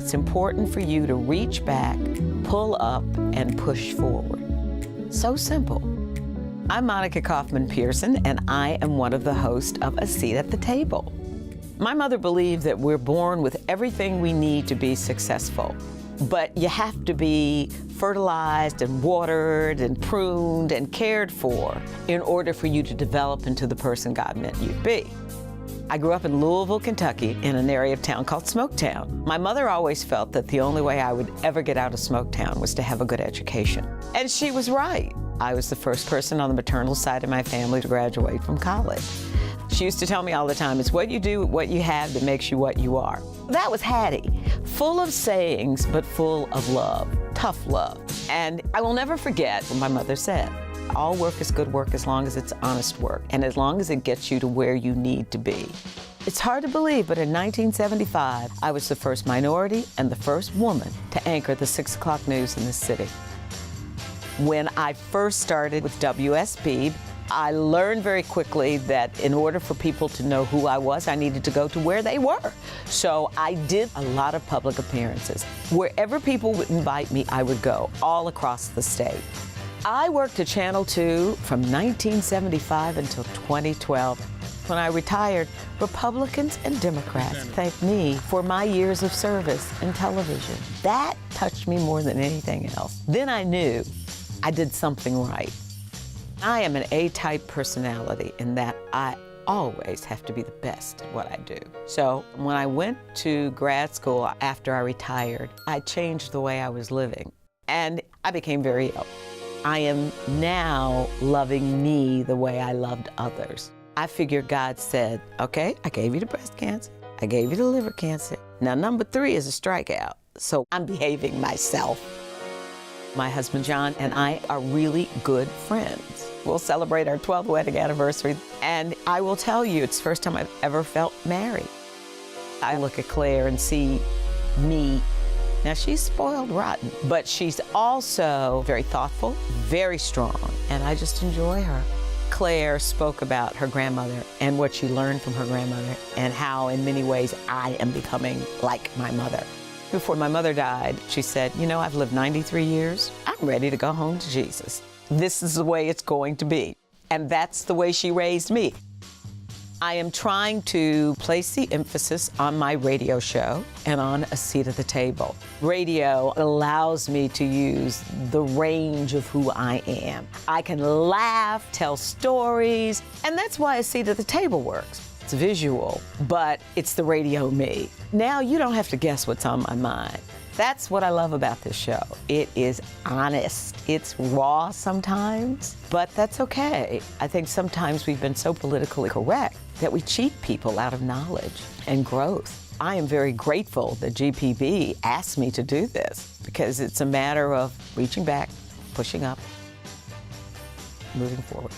it's important for you to reach back, pull up, and push forward. So simple. I'm Monica Kaufman Pearson, and I am one of the hosts of A Seat at the Table. My mother believed that we're born with everything we need to be successful, but you have to be fertilized and watered and pruned and cared for in order for you to develop into the person God meant you to be. I grew up in Louisville, Kentucky, in an area of town called Smoketown. My mother always felt that the only way I would ever get out of Smoketown was to have a good education. And she was right. I was the first person on the maternal side of my family to graduate from college. She used to tell me all the time, it's what you do, what you have that makes you what you are. That was Hattie, full of sayings, but full of love, tough love. And I will never forget what my mother said. All work is good work as long as it's honest work and as long as it gets you to where you need to be. It's hard to believe, but in 1975, I was the first minority and the first woman to anchor the 6 o'clock news in this city. When I first started with WSB, I learned very quickly that in order for people to know who I was, I needed to go to where they were. So I did a lot of public appearances. Wherever people would invite me, I would go, all across the state. I worked at Channel 2 from 1975 until 2012. When I retired, Republicans and Democrats thanked me for my years of service in television. That touched me more than anything else. Then I knew I did something right. I am an A-type personality in that I always have to be the best at what I do. So when I went to grad school after I retired, I changed the way I was living, and I became very ill. I am now loving me the way I loved others. I figure God said, okay, I gave you the breast cancer, I gave you the liver cancer. Now number 3 is a strikeout, so I'm behaving myself. My husband John and I are really good friends. We'll celebrate our 12th wedding anniversary, and I will tell you, it's the first time I've ever felt married. I look at Claire and see me. Now, she's spoiled rotten, but she's also very thoughtful, very strong, and I just enjoy her. Claire spoke about her grandmother and what she learned from her grandmother and how, in many ways, I am becoming like my mother. Before my mother died, she said, you know, I've lived 93 years. I'm ready to go home to Jesus. This is the way it's going to be. And that's the way she raised me. I am trying to place the emphasis on my radio show and on A Seat at the Table. Radio allows me to use the range of who I am. I can laugh, tell stories, and that's why A Seat at the Table works. It's visual, but it's the radio me. Now you don't have to guess what's on my mind. That's what I love about this show. It is honest. It's raw sometimes, but that's okay. I think sometimes we've been so politically correct that we cheat people out of knowledge and growth. I am very grateful that GPB asked me to do this because it's a matter of reaching back, pushing up, moving forward.